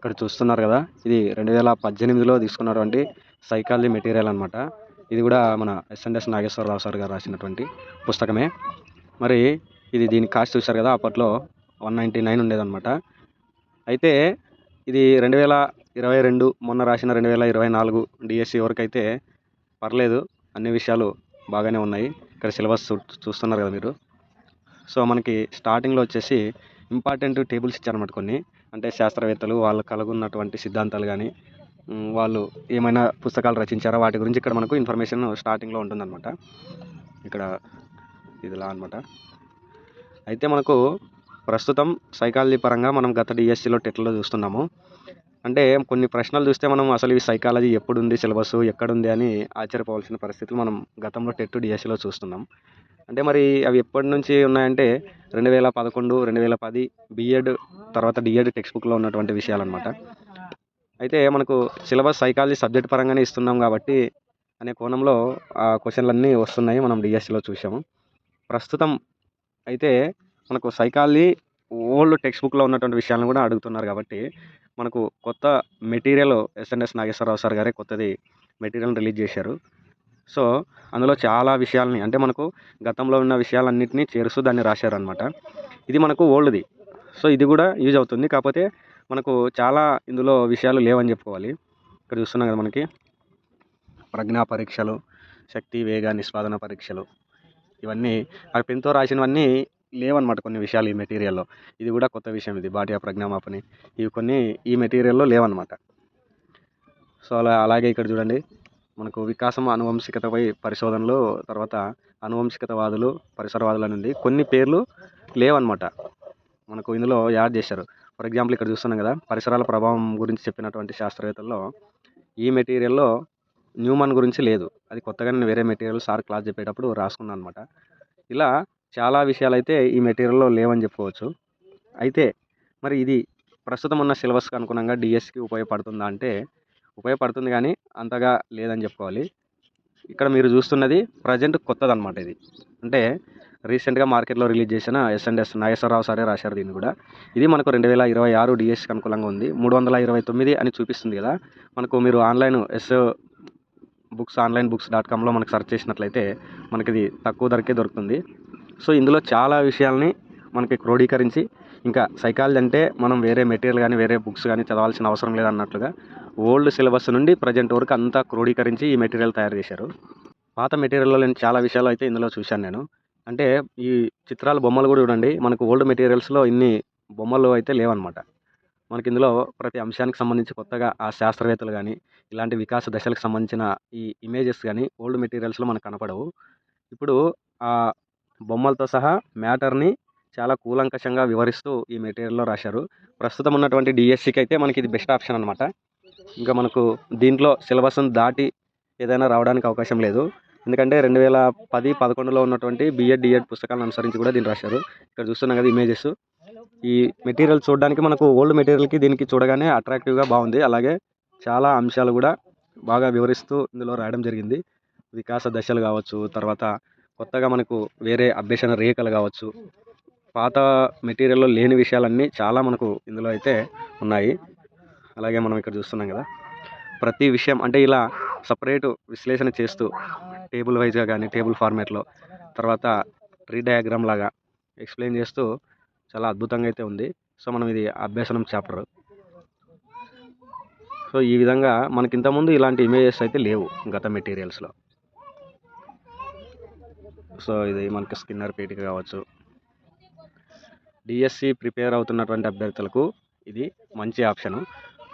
ఇక్కడ చూస్తున్నారు కదా, ఇది 2018లో తీసుకున్నటువంటి సైకాలజీ మెటీరియల్ అనమాట. ఇది కూడా మన ఎస్ఎన్ఎస్ నాగేశ్వరరావు సార్ గారు రాసినటువంటి పుస్తకమే. మరి దీని కాస్ట్ చూశారు కదా, అప్పట్లో 199 ఉండేదన్నమాట. అయితే ఇది 2022 మొన్న రాసిన 2024 డిఎస్సి వరకు అయితే పర్లేదు, అన్ని విషయాలు బాగానే ఉన్నాయి. ఇక్కడ సిలబస్ చూస్తున్నారు కదా మీరు. సో మనకి స్టార్టింగ్లో వచ్చేసి ఇంపార్టెంట్ టేబుల్స్ ఇచ్చారన్నమాట కొన్ని. అంటే శాస్త్రవేత్తలు వాళ్ళు కలుగున్నటువంటి సిద్ధాంతాలు కానీ, వాళ్ళు ఏమైనా పుస్తకాలు రచించారా వాటి గురించి ఇక్కడ మనకు ఇన్ఫర్మేషన్ స్టార్టింగ్లో ఉంటుందన్నమాట. ఇక్కడ ఇదిలా అనమాట. అయితే మనకు ప్రస్తుతం సైకాలజీ పరంగా మనం గత డిఎస్సిలో టెట్లో చూస్తున్నాము. అంటే కొన్ని ప్రశ్నలు చూస్తే మనం అసలు ఈ సైకాలజీ ఎప్పుడు ఉంది, సిలబస్ ఎక్కడుంది అని ఆశ్చర్యపోవాల్సిన పరిస్థితులు మనం గతంలో టెట్ డిఎస్సిలో చూస్తున్నాం. అంటే మరి అవి ఎప్పటి నుంచి ఉన్నాయంటే 2011, 2010 బిఎడ్ తర్వాత డిఎడ్ టెక్స్ట్ బుక్లో ఉన్నటువంటి విషయాలన్నమాట. అయితే మనకు సిలబస్ సైకాలజీ సబ్జెక్ట్ పరంగానే ఇస్తున్నాం కాబట్టి అనే కోణంలో ఆ క్వశ్చన్లన్నీ వస్తున్నాయి, మనం డిఎస్సిలో చూసాము. ప్రస్తుతం అయితే మనకు సైకాలజీ ఓల్డ్ టెక్స్ట్ బుక్లో ఉన్నటువంటి విషయాలను కూడా అడుగుతున్నారు కాబట్టి మనకు కొత్త మెటీరియల్ ఎస్ఎన్ఎస్ నాగేశ్వరరావు సార్ గారే కొత్తది మెటీరియల్ రిలీజ్ చేశారు. సో అందులో చాలా విషయాలని, అంటే మనకు గతంలో ఉన్న విషయాలన్నింటినీ చేరుస్తూ దాన్ని రాశారనమాట. ఇది మనకు ఓల్డ్ది, సో ఇది కూడా యూజ్ అవుతుంది. కాకపోతే మనకు చాలా ఇందులో విషయాలు లేవని చెప్పుకోవాలి. ఇక్కడ చూస్తున్నాం కదా, మనకి ప్రజ్ఞా పరీక్షలు, శక్తి వేగ నిష్పాదన పరీక్షలు, ఇవన్నీ ఆ పెన్తో రాసినవన్నీ లేవన్నమాట. కొన్ని విషయాలు ఈ మెటీరియల్లో, ఇది కూడా కొత్త విషయం. ఇది బాట్యా ప్రజ్ఞామాపని, ఇవి కొన్ని ఈ మెటీరియల్లో లేవన్నమాట. సో అలాగే ఇక్కడ చూడండి, మనకు వికాసం అనువంశికతపై పరిశోధనలు, తర్వాత అనువంశికతవాదులు, పరిసరవాదుల నుండి కొన్ని పేర్లు లేవన్నమాట. మనకు ఇందులో యాడ్ చేశారు. ఫర్ ఎగ్జాంపుల్ ఇక్కడ చూస్తున్నాం కదా, పరిసరాల ప్రభావం గురించి చెప్పినటువంటి శాస్త్రవేత్తల్లో ఈ మెటీరియల్లో న్యూమన్ గురించి లేదు. అది కొత్తగా నేను వేరే మెటీరియల్ సార్ క్లాస్ చెప్పేటప్పుడు రాసుకున్నాను అనమాట. ఇలా చాలా విషయాలు అయితే ఈ మెటీరియల్లో లేవని చెప్పుకోవచ్చు. అయితే మరి ఇది ప్రస్తుతం ఉన్న సిలబస్కి అనుగుణంగా డిఎస్సికి ఉపయోగపడుతుందా అంటే ఉపయోగపడుతుంది, కానీ అంతగా లేదని చెప్పుకోవాలి. ఇక్కడ మీరు చూస్తున్నది ప్రజెంట్ కొత్తదన్నమాట. ఇది అంటే రీసెంట్గా మార్కెట్లో రిలీజ్ చేసిన ఎస్ఎన్ఎస్ నాగేశ్వరరావు సారే రాశారు దీన్ని కూడా. ఇది మనకు 2026 డిఎస్సికి అనుకూలంగా ఉంది. 329 అని చూపిస్తుంది కదా. మనకు మీరు ఆన్లైన్ onlinebooks.comలో మనకు సెర్చ్ చేసినట్లయితే మనకి ఇది తక్కువ ధరకే దొరుకుతుంది. సో ఇందులో చాలా విషయాల్ని మనకి క్రోడీకరించి, ఇంకా సైకాలజీ అంటే మనం వేరే మెటీరియల్ కానీ వేరే బుక్స్ కానీ చదవాల్సిన అవసరం లేదన్నట్లుగా ఓల్డ్ సిలబస్ నుండి ప్రజెంట్ వరకు అంతా క్రోడీకరించి ఈ మెటీరియల్ తయారు చేశారు. పాత మెటీరియల్లో నేను చాలా విషయాలు అయితే ఇందులో చూశాను నేను. అంటే ఈ చిత్రాలు, బొమ్మలు కూడా చూడండి, మనకు ఓల్డ్ మెటీరియల్స్లో ఇన్ని బొమ్మలు అయితే లేవన్నమాట. మనకి ఇందులో ప్రతి అంశానికి సంబంధించి కొత్తగా ఆ శాస్త్రవేత్తలు కానీ ఇలాంటి వికాస దశలకు సంబంధించిన ఈ ఇమేజెస్ కానీ ఓల్డ్ మెటీరియల్స్లో మనకు కనపడవు. ఇప్పుడు ఆ బొమ్మలతో సహా మ్యాటర్ని చాలా కూలంకషంగా వివరిస్తూ ఈ మెటీరియల్లో రాశారు. ప్రస్తుతం ఉన్నటువంటి డిఎస్సికి అయితే మనకి ఇది బెస్ట్ ఆప్షన్ అనమాట. ఇంకా మనకు దీంట్లో సిలబస్ను దాటి ఏదైనా రావడానికి అవకాశం లేదు. ఎందుకంటే 2010-11లో ఉన్నటువంటి బిఎడ్ డిఎడ్ పుస్తకాలను అనుసరించి కూడా దీన్ని రాశారు. ఇక్కడ చూస్తున్నాం కదా ఇమేజెస్. ఈ మెటీరియల్ చూడడానికి మనకు ఓల్డ్ మెటీరియల్కి దీనికి చూడగానే అట్రాక్టివ్గా బాగుంది. అలాగే చాలా అంశాలు కూడా బాగా వివరిస్తూ ఇందులో రాయడం జరిగింది. వికాస దశలు కావచ్చు, తర్వాత కొత్తగా మనకు వేరే అభ్యసన రేఖలు కావచ్చు, పాత మెటీరియల్లో లేని విషయాలన్నీ చాలా మనకు ఇందులో అయితే ఉన్నాయి. అలాగే మనం ఇక్కడ చూస్తున్నాం కదా, ప్రతి విషయం అంటే ఇలా సపరేటు విశ్లేషణ చేస్తూ టేబుల్ వైజ్గా కానీ టేబుల్ ఫార్మేట్లో, తర్వాత ట్రీ డయాగ్రామ్ లాగా ఎక్స్ప్లెయిన్ చేస్తూ చాలా అద్భుతంగా అయితే ఉంది. సో మనం ఇది అభ్యసనం చాప్టర్. సో ఈ విధంగా మనకి ఇంతకుముందు ఇలాంటి ఇమేజెస్ అయితే లేవు గత మెటీరియల్స్లో. సో ఇది మనకి స్కిన్నర్ పీఠిక కావచ్చు. డిఎస్సి ప్రిపేర్ అవుతున్నటువంటి అభ్యర్థులకు ఇది మంచి ఆప్షను.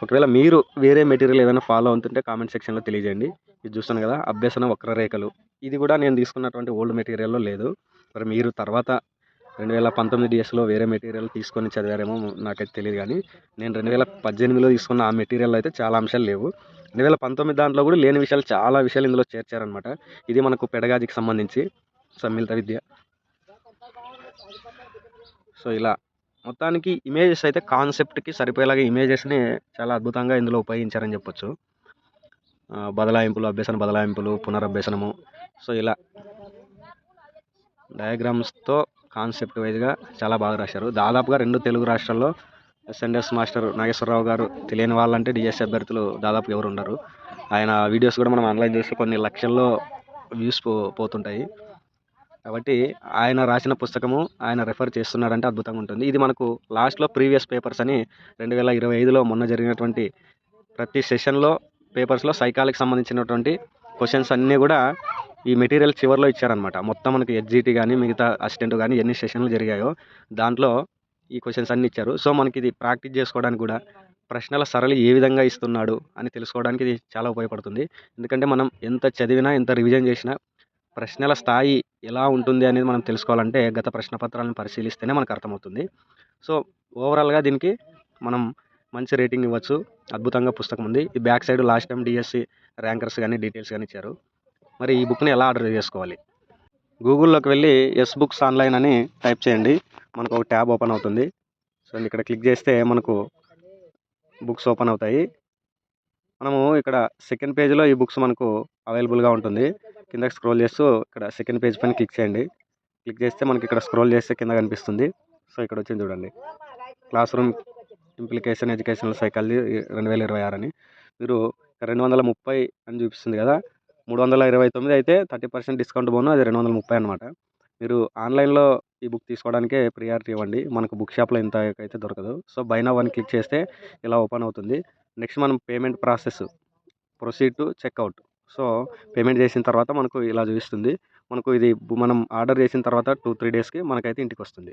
ఒకవేళ మీరు వేరే మెటీరియల్ ఏదైనా ఫాలో అవుతుంటే కామెంట్ సెక్షన్లో తెలియజేయండి. ఇది చూస్తాను కదా, అభ్యసన వక్రరేఖలు, ఇది కూడా నేను తీసుకున్నటువంటి ఓల్డ్ మెటీరియల్లో లేదు. మరి మీరు తర్వాత 2019 డిఎస్లో వేరే మెటీరియల్ తీసుకొని చదివారేమో నాకైతే తెలియదు, కానీ నేను 2018లో తీసుకున్న ఆ మెటీరియల్ అయితే చాలా అంశాలు లేవు. 2019 దాంట్లో కూడా లేని విషయాలు చాలా విషయాలు ఇందులో చేర్చారనమాట. ఇది మనకు పెడగాజికి సంబంధించి సమ్మిళిత విద్య. సో ఇలా మొత్తానికి ఇమేజెస్ అయితే కాన్సెప్ట్కి సరిపోయేలాగా ఇమేజెస్ని చాలా అద్భుతంగా ఇందులో ఉపయోగించారని చెప్పొచ్చు. బదలాయింపులు, అభ్యసన బదలాయింపులు, పునరభ్యసనము, సో ఇలా డయాగ్రామ్స్తో కాన్సెప్ట్ వైజ్గా చాలా బాగా రాశారు. దాదాపుగా 2 తెలుగు రాష్ట్రాల్లో ఎస్ఎన్ఎస్ మాస్టర్ నాగేశ్వరరావు గారు తెలియని వాళ్ళంటే డిఎస్సి అభ్యర్థులు దాదాపు ఎవరు ఉండరు. ఆయన వీడియోస్ కూడా మనం ఆన్లైన్ చూస్తే కొన్ని లక్షల్లో వ్యూస్ పోతుంటాయి. కాబట్టి ఆయన రాసిన పుస్తకము ఆయన రెఫర్ చేస్తున్నాడంటే అద్భుతంగా ఉంటుంది. ఇది మనకు లాస్ట్లో ప్రీవియస్ పేపర్స్ అని 2025లో మొన్న జరిగినటువంటి ప్రతి సెషన్లో పేపర్స్లో సైకాలజీకి సంబంధించినటువంటి క్వశ్చన్స్ అన్నీ కూడా ఈ మెటీరియల్ చివరిలో ఇచ్చారనమాట. మొత్తం మనకి ఎస్జిటి కానీ మిగతా అసిస్టెంట్ కానీ ఎన్ని సెషన్లు జరిగాయో దాంట్లో ఈ క్వశ్చన్స్ అన్నీ ఇచ్చారు. సో మనకి ఇది ప్రాక్టీస్ చేసుకోవడానికి కూడా ప్రశ్నల సరళి ఏ విధంగా ఇస్తున్నాడు అని తెలుసుకోవడానికి ఇది చాలా ఉపయోగపడుతుంది. ఎందుకంటే మనం ఎంత చదివినా ఎంత రివిజన్ చేసినా ప్రశ్నల స్థాయి ఎలా ఉంటుంది అనేది మనం తెలుసుకోవాలంటే గత ప్రశ్న పత్రాలను పరిశీలిస్తేనే మనకు అర్థమవుతుంది. సో ఓవరాల్గా దీనికి మనం మంచి రేటింగ్ ఇవ్వచ్చు. అద్భుతంగా పుస్తకం ఉంది. ఈ back side last time DSC rankers కానీ డీటెయిల్స్ కానీ ఇచ్చారు. మరి ఈ బుక్ని ఎలా ఆర్డర్ చేసుకోవాలి? గూగుల్లోకి వెళ్ళి ఎస్ బుక్స్ ఆన్లైన్ అని టైప్ చేయండి. మనకు ఒక ట్యాబ్ ఓపెన్ అవుతుంది. సో ఇక్కడ క్లిక్ చేస్తే మనకు బుక్స్ ఓపెన్ అవుతాయి. మనము ఇక్కడ సెకండ్ పేజ్లో ఈ బుక్స్ మనకు అవైలబుల్గా ఉంటుంది. కిందకి స్క్రోల్ చేస్తూ ఇక్కడ సెకండ్ పేజ్ పైన క్లిక్ చేయండి. క్లిక్ చేస్తే మనకి ఇక్కడ స్క్రోల్ చేస్తే కింద కనిపిస్తుంది. సో ఇక్కడ వచ్చింది చూడండి, class room implication educational psychology 2026 అని. మీరు 230 అని చూపిస్తుంది కదా, 329 అయితే 30% డిస్కౌంట్ పోను, అది 230 అనమాట. మీరు ఆన్లైన్లో ఈ బుక్ తీసుకోవడానికే ప్రియారిటీ ఇవ్వండి. మనకు బుక్ షాప్లో ఇంత అయితే దొరకదు. సో బై నౌ అని క్లిక్ చేస్తే ఇలా ఓపెన్ అవుతుంది. నెక్స్ట్ మనం payment process proceed to checkout. So payment చేసిన తర్వాత మనకు ఇలా చూపిస్తుంది. మనకు ఇది మనం ఆర్డర్ చేసిన తర్వాత 2-3 డేస్కి మనకైతే ఇంటికి వస్తుంది.